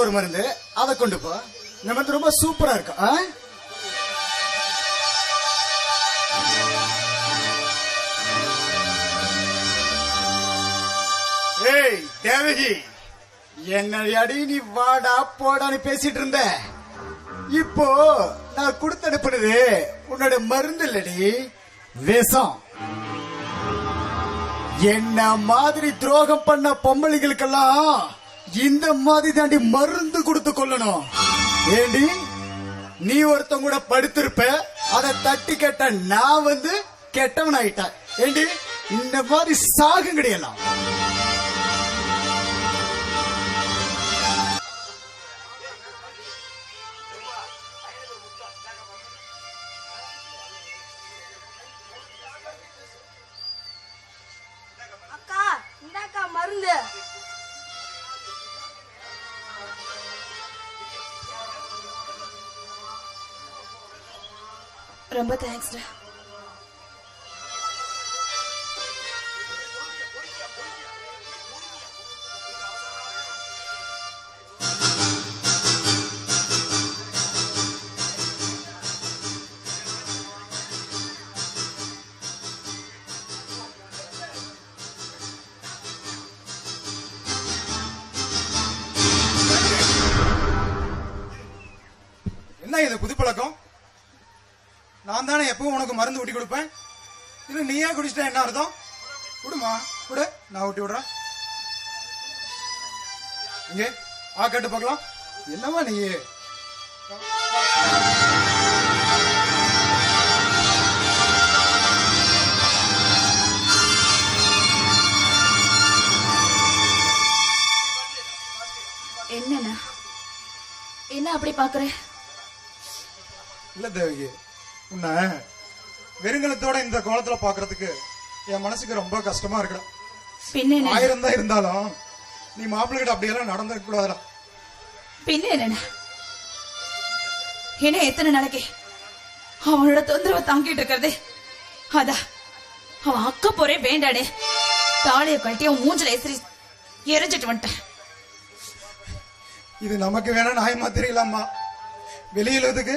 ஒரு மருந்து, அதை கொண்டு போ. இந்த மருந்து ரொம்ப சூப்பரா இருக்கும். ஏய் தேவகி, என்னடி நீ வாடா போடான்னு பேசிட்டு இருந்த? இப்போ நான் கொடுத்து அனுப்புனது உன்னோட மருந்து இல்லடி, விஷம். என்ன மாதிரி துரோகம் பண்ண பொம்பளைகளுக்கெல்லாம் இந்த மாதிரி தாண்டி மருந்து கொடுத்து கொள்ளணும். ஏண்டி நீ ஒருத்தங்க கூட படுத்திருப்ப, அதை தட்டி கேட்ட நான் வந்து கெட்டவன் ஆயிட்டேன். ஏண்டி இந்த மாதிரி சாகும் கிடையலாம். மருந்து ரொம்ப தேங்க்ஸ்டா. என்ன இது புது பழக்கம்? நான் தானே எப்பவும் உனக்கு மருந்து ஊட்டி கொடுப்பேன். இது நீயே குடிச்சிட்டா என்ன அர்த்தம்? குடுமா குடு, நான் ஊட்டி விடுறேன். இங்கே ஆக்கட்டு பார்க்கலாம். என்னவா நீ? என்னண்ணா என்ன அப்படி பாக்குற? இல்ல தேவகி, உன்னை வெறுங்கலத்தோட இந்த கோலத்துல பாக்குறதுக்கு என் மனசுக்கு ரொம்ப கஷ்டமா இருக்குடா. பின்ன 1000 தான் இருந்தாலும் நீ மாப்பிள்ளை கிட்ட அப்படியெல்லாம் நடந்துக்க கூடாதுடா. பின்ன என்ன எத்தனை நாளைக்கு அவனோட தொந்தரவை தாங்கிட்டு இருக்கிறது? அதான் அவன் அக்க போறே வேண்டாடே, தாலிய கட்டி அவன் மூஞ்சில எரிஞ்சிட்டு வந்துட்டேன். இது நமக்கு வேணா நியாயமா தெரியலாமா? வெளியிலதுக்கு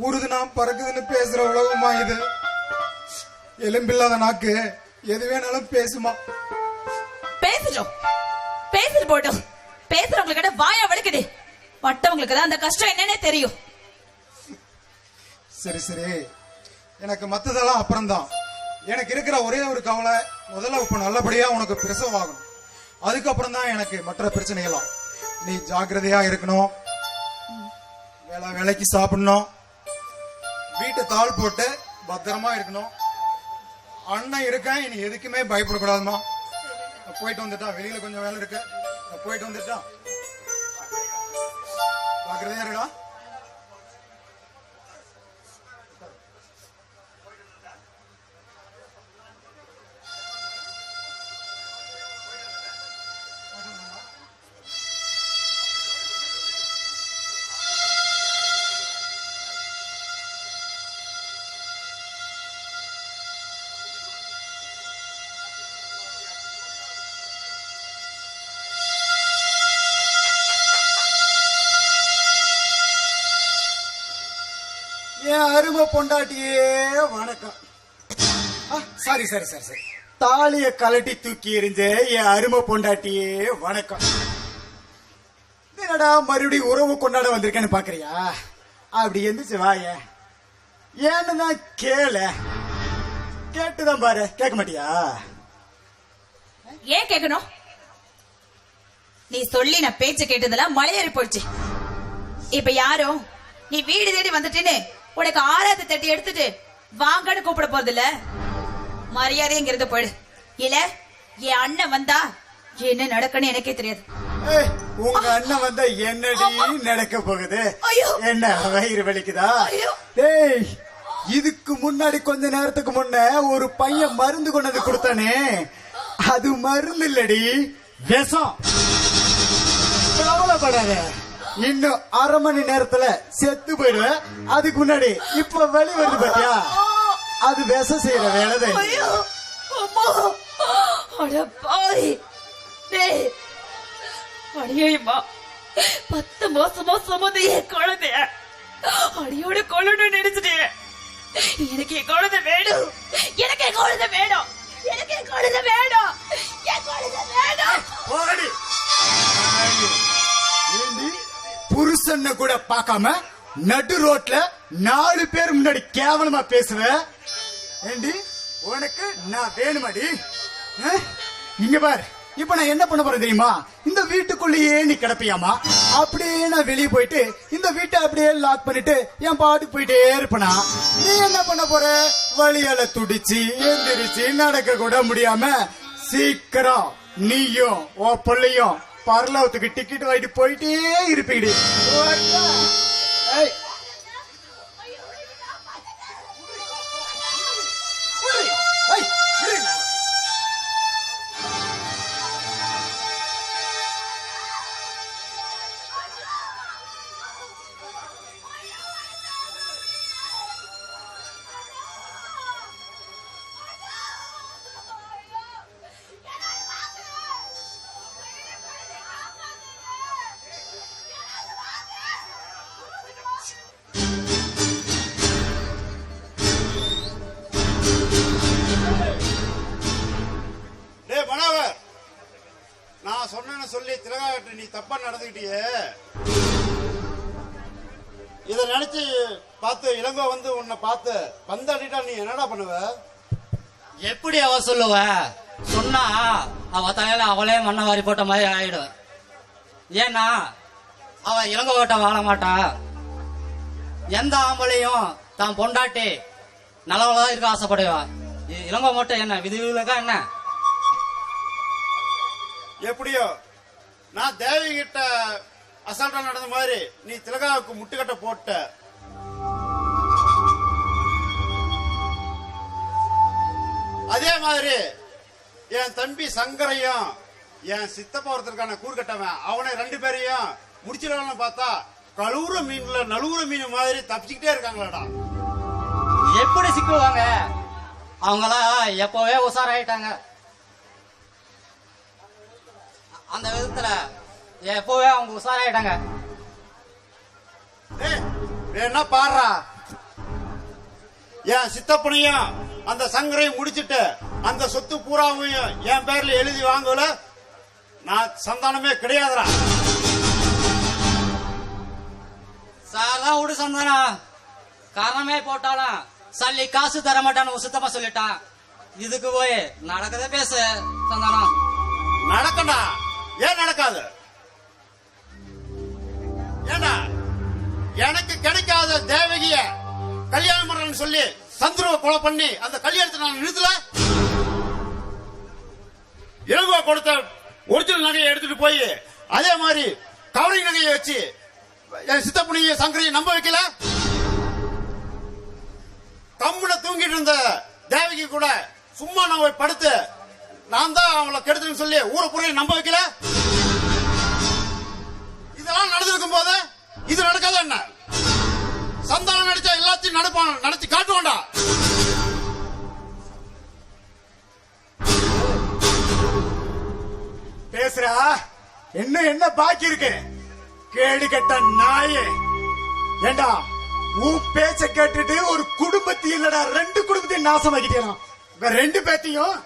ஊருது நாம் பறக்குதுன்னு பேசுற உலகமா இது? எலும்பில்லாத நாக்கு எது வேணாலும் பேசுமா? பேசிட்டோம், பேசிட்டு போட்டோம். பேசுறவங்க கிட்ட வாயா வலிக்குது, மற்றவங்களுக்கு தான் அந்த கஷ்டம் என்னன்னே தெரியும். சரி சரி, எனக்கு மத்ததெல்லாம் அப்புறம்தான். எனக்கு இருக்கிற ஒரே ஒரு கவலை, முதல்ல இப்ப நல்லபடியா உனக்கு பிரசவமாகணும். அதுக்கப்புறம் தான் எனக்கு மற்ற பிரச்சனைகளாம். நீ ஜாக்கிரதையா இருக்கணும், வேலைக்கு சாப்பிடணும், வீட்டை தாள் போட்டு பத்திரமா இருக்கணும். அண்ணன் இருக்கேன், இனி எதுக்குமே பயப்படக்கூடாதுமா. போயிட்டு வந்துட்டான், வெளியில கொஞ்சம் வேலை இருக்கு, போயிட்டு வந்துட்டான். ஜாக்கிரதையா இருக்கா? என் அருமை பொண்டாட்டியே வணக்கம். சாரி சாரி சாரி சாரி, தாலிய கலட்டி தூக்கி எறிஞ்ச என் அருமை பொண்டாட்டியே வணக்கம். என்னடா மறுபடியும் உறவு கொண்டாட வந்திருக்கேன்னு பாக்குறியா? அப்படி எந்திரிச்சு வாய. ஏன்னு தான் கேளு, கேட்டுதான் பாரு. கேட்க மாட்டியா? ஏன் கேட்கணும்? நீ சொல்லி நான் பேச்சு கேட்டதெல்லாம் மலையேறி போயிடுச்சு. இப்ப யாரும் நீ வீடு தேடி வந்துட்டேன்னு உனக்கு ஆராய்ச்சி தட்டி எடுத்துட்டு வாங்கன்னு கூப்பிட போறது இல்ல. மரியாதைங்கிறது போயிடு. இல்ல என் அண்ணன் வந்தா என்ன நடக்கணும் எனக்கே தெரியாது. உங்க அண்ணன் வந்தா என்னடி நடக்க போகுது? என்ன வயிறு வலிக்குதா? ஏய், இதுக்கு முன்னாடி கொஞ்ச நேரத்துக்கு முன்ன ஒரு பையன் மருந்து கொண்டு வந்து கொடுத்தானே, அது மருந்து இல்லடி, விஷம். கவலைப்படாத, இன்னும் அரை மணி நேரத்துல செத்து போயிடுவேன். அதுக்கு முன்னாடி இப்ப வெளி வருது பாத்தியா, அது விஷம் செய்யற வேலைதான். 10 மாசமா சுமந்து என் குழந்தைய அடியோட கொள்ளணும்னு நினைச்சிட்டேன். எனக்கு என் குழந்தை வேணும், எனக்கு என் குழந்தை வேணும், எனக்கு என் குழந்தை வேணும், என் குழந்தை வேணும். ஓடி. ஏண்டி புருஷன்னு கூட பார்க்காம நடு ரோட்ல 4 பேர் முன்னாடி கேவலமா பேசுவ? ஏண்டி உனக்கு நான் வேணுமாடி? இங்க பாரு, இப்ப நான் என்ன பண்ண போறேன் தெரியுமா? இந்த வீட்டுக்குள்ளேயே நீ கிடப்பியாமா? அப்படியே நான் வெளியே போயிட்டு இந்த வீட்டை அப்படியே லாக் பண்ணிட்டு என் பாட்டுக்கு போயிட்டே இருப்பனா? நீ என்ன பண்ண போற? வழியால துடிச்சு எந்திரிச்சு நடக்க கூட முடியாம சீக்கிரம் நீயும் ஓ பிள்ளையும் பரலோகத்துக்கு டிக்கெட் வாங்கிட்டு போயிட்டே இருப்பீங்க. நான் சொன்னேன்னு சொல்லி திலகாட்ட நீ தப்பா நடந்துக்கிட்டியே. இத நினைச்சு பார்த்து இளங்கோ வந்து உன்னை பார்த்து பந்தாடிட்டா நீ என்னடா பண்ணுவ? எப்படி அவ சொல்லுவ? சொன்னா அவ தலையில அவளே மண்ணை வாரி போட்ட மாதிரி ஆயிடும். ஏன்னா அவ இளங்கோ கிட்ட வாழ மாட்டா. எந்த ஆம்பளையும் தான் பொண்டாட்டி நல்லவளதான் இருக்க ஆசைப்படுவா. இளங்கோ மட்டும் என்ன விதிவிலக்கா என்ன? எப்படியோ நான் தேவி கிட்ட அசால்ட்டா நடந்த மாதிரி நீ திலகாவுக்கு முட்டுக்கட்ட போட்ட. அதே மாதிரி என் தம்பி சங்கரையும் என் சித்தப்பா ஒருத்தருக்கான கூறுகட்டவன் அவனை 2 பேரையும் முடிச்சிடலாம்னு பார்த்தா கழுவுற மீன்ல நழுவுற மீன் மாதிரி தப்பிச்சுக்கிட்டே இருக்காங்களாடா. எப்படி சிக்குவாங்க? அவங்களா எப்பவே உசாராயிட்டாங்க. அந்த விதத்துல எப்பவே அவங்க உசாராயிட்டாங்க. என்ன பாடுறா, என் சித்தப்பனையும் அந்த சங்கரையும் முடிச்சிட்டு அந்த சொத்து பூராவையும் என் பேர்ல எழுதி வாங்கல நான் சந்தானமே கிடையாதுடா. சார் தான் விடு சந்தானம், காரணமே போட்டாலும் சல்லி காசு தர மாட்டான்னு சுத்தமா சொல்லிட்டான். இதுக்கு போய் நடக்கதே பேசு சந்தானம். நடக்கண்டா, ஏன் நடக்காது? ஏண்டா எனக்கு கிடைக்காத தேவகிய கல்யாணம் பண்றேன்னு சொல்லி சந்துருவ கொலை பண்ணி அந்த கல்யாணத்தை நான் நிறுத்தல. இளங்கோ கொடுத்த ஒரிஜினல் நகையை எடுத்துட்டு போய் அதே மாதிரி கவரிங் நகையை வச்சு என் சித்தப்பனைய சங்கரையை நம்ப வைக்கல. கம்முல தூங்கிட்டு இருந்த தேவகி கூட சும்மா நான் படுத்து நான் தான் அவங்கள கெடுத்துன்னு சொல்லி ஊரை பூரையும் நம்ப வைக்கல. இதெல்லாம் நடந்திருக்கும் போது இது நடக்காத என்ன? சந்தானம் நடிச்சா எல்லாத்தையும் நடத்தி காட்டுவான்டா. பேசுறா என்ன என்ன பாக்கி இருக்கு? கேடு கட்ட நாயே. ஏண்டா உன் பேச்ச கேட்டுட்டு ஒரு குடும்பத்தையும் இல்லடா 2 குடும்பத்தையும் நாசமாக்கிட்டேன். 2 பேத்தையும்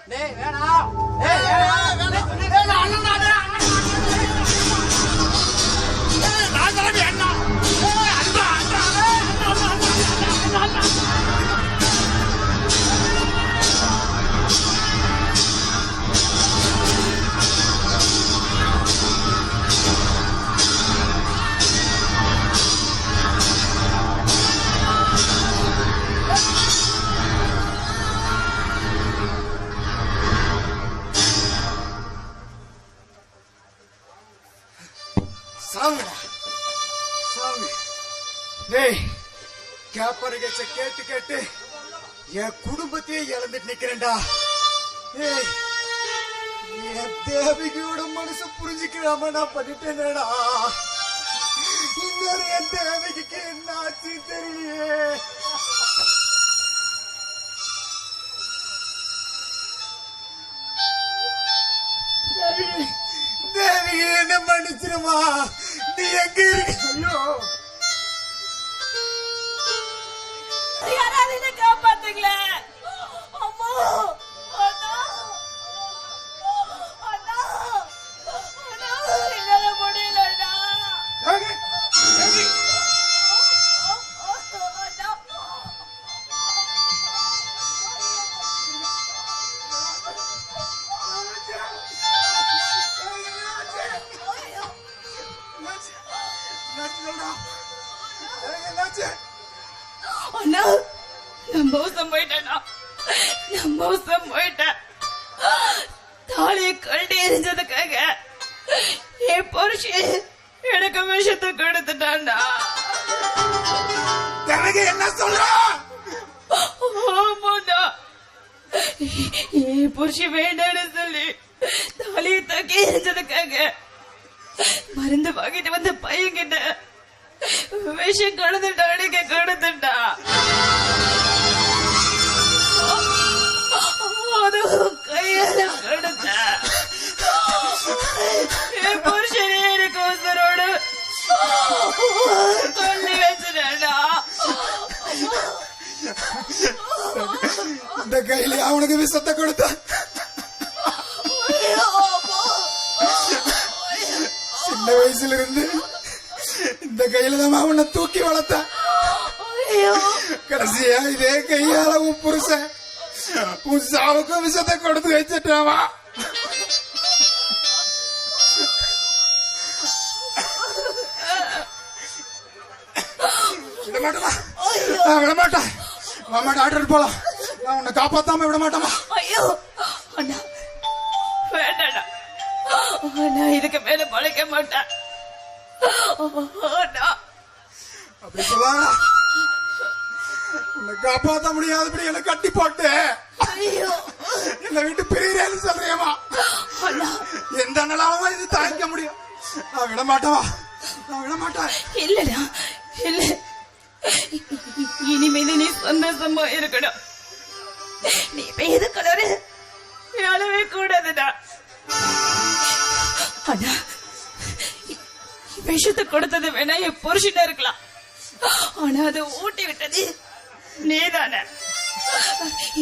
கேப்பரிகச்ச கேட்டு கேட்டு என் குடும்பத்தையே இழந்துட்டு நிக்கிறேன்டா. என் தேவிகையோட மனசு புரிஞ்சுக்கிறாம நான் பண்ணிட்டேனடா. இன்னொரு என் தேவிக்கு என்ன ஆச்சு தெரியலையே. தேவிகை என்ன மன்னிச்சிருமா? நீ எங்க இருக்க? ஐயோ, யாராவது என்ன காப்பாத்துங்களே. அம்மா, அண்ணா, அண்ணா, அண்ணா, என்னால முடியல அண்ணா. ஏங்க, ஏங்க. அண்ணா. அண்ணா, நான் மோசம் போயிட்டேண்ணா. நான் மோசம் போயிட்டேன். தாலியை கழட்டி எரிஞ்சதுக்காக என் புருஷன் எனக்கு விஷத்தை கொடுத்துட்டான்டா. எனக்கு என்ன சொல்ற? ஆமாண்டா, என் புருஷன் வேண்டான்னு சொல்லி தாலியை தூக்கி எரிஞ்சதுக்காக மருந்து வாங்கிட்டு வந்த பையன்கிட்ட விஷம் கொடுத்துட்டானுங்க, கொடுத்துட்டா. அதுவும் கையால கொடுத்த என் புருஷனே எனக்கு உசுரோடு கொல்லி வச்சிடா. இந்த கையில அவனுக்கு விஷத்தை கொடுத்த சின்ன வயசுல இருந்து இந்த கையில தான் அவனை தூக்கி வளர்த்த. கடைசியா இதே கையால உன் புருஷன் உன் சாவுக்கும் விஷத்தை கொடுத்து வச்சிட்டாவா? விட மாட்டேன், நான் விட மாட்டேன். மாமா டாக்டர் போலாம், நான் உன்னை காப்பாத்தாம விட மாட்டேமா. ஐயோ அண்ணா, வேண்டாடா, நான் இதுக்கு மேல பழைக்க மாட்டேன். அண்ணா, அப்படி சொல்லாங்க. உன்னை காப்பாத்த முடியாதபடி என்னை கட்டி போட்டு ஐயோ என்னை விட்டு பிரியறேன்னு சொல்றியம்மா. அண்ணா, எந்த நிலமா இது தாங்கிக்க முடியும்? நான் விட மாட்டேவா, நான் விட மாட்டேன். இல்லடா, இல்ல, இனிமேல் நீ சந்தோஷமா இருக்கணும். நீ பெய்த கலரு அழவே கூடாதுடா. அண்ணா, விஷத்தை கொடுத்தது வேணா என் புருஷனா இருக்கலாம், ஆனா அதை ஊட்டி விட்டது நீதானே.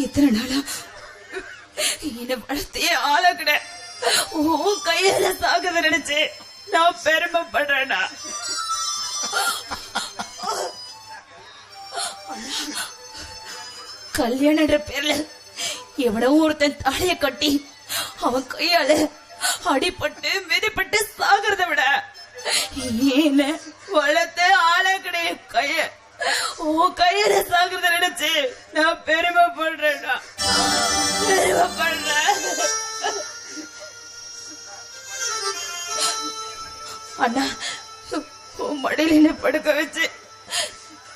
இத்தனை நாளா என்ன வளர்த்திய ஆளாக்குட உன் கையில சாகுத நினைச்சு நான் பெருமைப்படுறேன்டா. கல்யாணன்ற பேர்ல எவனோ ஒருத்தன் தாலிய கட்டி அவன் கையால அடிபட்டு மிதிப்பட்டு சாகிறத விட என்ன வளர்த்த ஆளாக்குடைய கைய உன் கையில சாகிறத நினைச்சு நான் பெருமைப்படுறேன்டா, பெருமைப்படுறேன். அண்ணா, உன் மடியில என்ன படுக்க வச்சு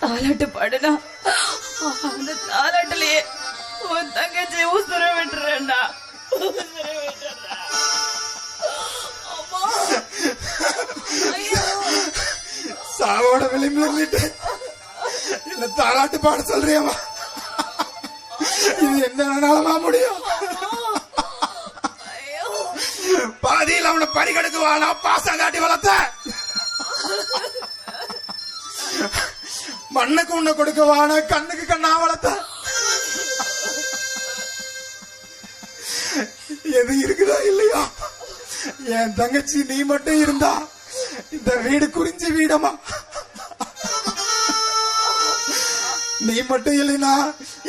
தாலாட்டு பாடுனா அந்த தாலாட்டுலயே உன் தங்கச்சி உசுர விட்டுறேன்டா, உசுர விட்டுறேன். அம்மா, ஐயோ, சாவோட விளிம்புல இருந்துட்டு என்ன தாலாட்டு பாட சொல்றியம்மா? இது எந்த நாளமா முடியும்? ஐயோ, பாதியில் அவனை பறிகெடுக்குவானா பாசம் காட்டி வளர்த்த மண்ணுக்கு உன்னை கொடுக்கவான கண்ணுக்கு கண்ணா வளர்த்த. எது இருக்குதா இல்லையா? என் தங்கச்சி நீ மட்டும் இருந்தா இந்த வீடு குறிஞ்சி வீடமா? நீ மட்டும் இல்லைனா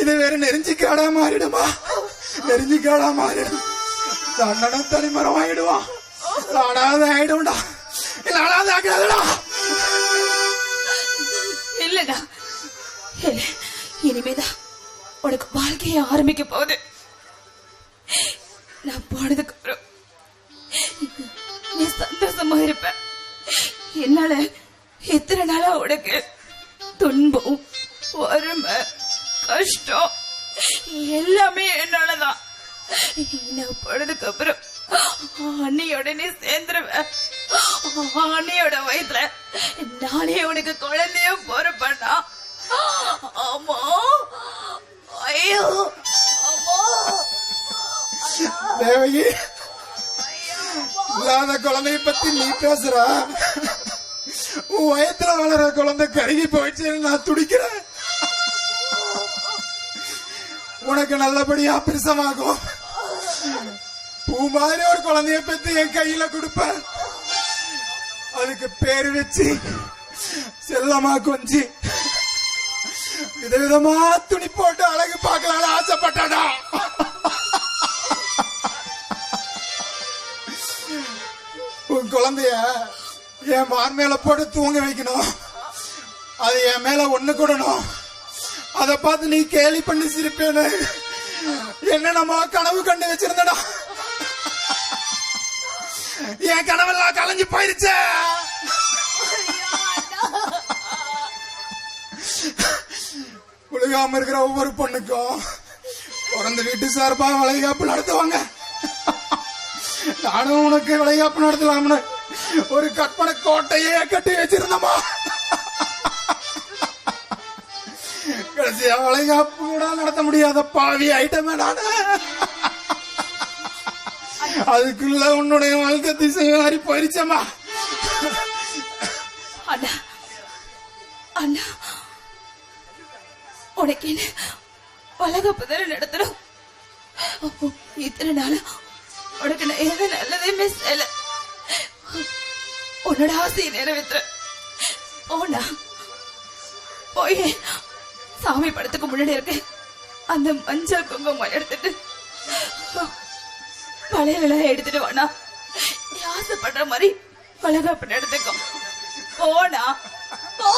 இது வேற நெருஞ்சி காடா மாறிடுமா? நெருஞ்சி காடா மாறிடும். அண்ணனும் தனிமரம் ஆயிடுவான், அனாத ஆயிடும்டா. இல்ல அனாத ஆகிடாதடா. இல்லடா, இல்ல, இனிமேதான் உனக்கு வாழ்க்கைய ஆரம்பிக்க போகுது. நான் போனதுக்கு அப்புறம் நீ சந்தோஷமா இருப்ப. என்னால எத்தனை நாளா உனக்கு துன்பம், வறுமை, கஷ்டம் எல்லாமே என்னாலதான். நான் போனதுக்கு அப்புறம் அண்ணியோட நீ சேர்ந்துருவ. அண்ணியோட வயிற்றுல நானே உனக்கு குழந்தைய பொறுப்பண்ணா. ஆமா, ஐயோ, அம்மா, தேவகி, இல்லாத குழந்தைய பத்தி நீ பேசுற. உன் வயத்துல வளர குழந்தை கருகி போயிடுச்சுன்னு நான் துடிக்கிறேன். உனக்கு நல்லபடியா பிரசமாகும். பூ மாதிரி ஒரு குழந்தைய பெற்று என் கையில கொடுப்பேன். அதுக்கு பேரு வச்சு செல்லமா கொஞ்சி விதவிதமா துணி போட்டு அழகு பார்க்கலாம்னு ஆசைப்பட்டாடா. உன் குழந்தைய என் மார் மேல போட்டு தூங்க வைக்கணும். அது என் மேல ஒண்ணு கூடணும். அத பார்த்து நீ கேலி பண்ணி சிரிப்பேன்னு என்ன நம்ம கனவு கண்டு வச்சிருந்தடா. என் கனவெல்லாம் கலைஞ்சு போயிருச்சு. உலகாம இருக்கிற ஒவ்வொரு பொண்ணுக்கும் பிறந்த வீட்டு சார்பா வளைகாப்பு நடத்துவாங்க. நானும் உனக்கு வளைகாப்பு நடத்தலாம்னு ஒரு கற்பனை கோட்டையே கட்டி வச்சிருந்தமா. கடைசியா வளைகாப்பு கூட நடத்த முடியாத பாவி ஐட்டமே நானு. அதுக்குள்ள உன்னுடைய வாழ்க்கை திசை மாறி போயிருச்சம்மா. அண்ணா அண்ணா உனக்கு என்ன வளகாப்பு தானே நடத்தணும். இத்தனை நாளா உனக்கு நான் எது நல்லதையுமே செய்யல. உன்னோட ஆசையை நிறைவேற்ற போனா போய் சாமி படத்துக்கு முன்னாடி இருக்க அந்த மஞ்சள் குங்குமம் எடுத்துட்டு வளையலாம் எடுத்துட்டு வானா. நீ ஆசைப்படுற மாதிரி வளகாப்பு நடத்துக்கும் போனா போ.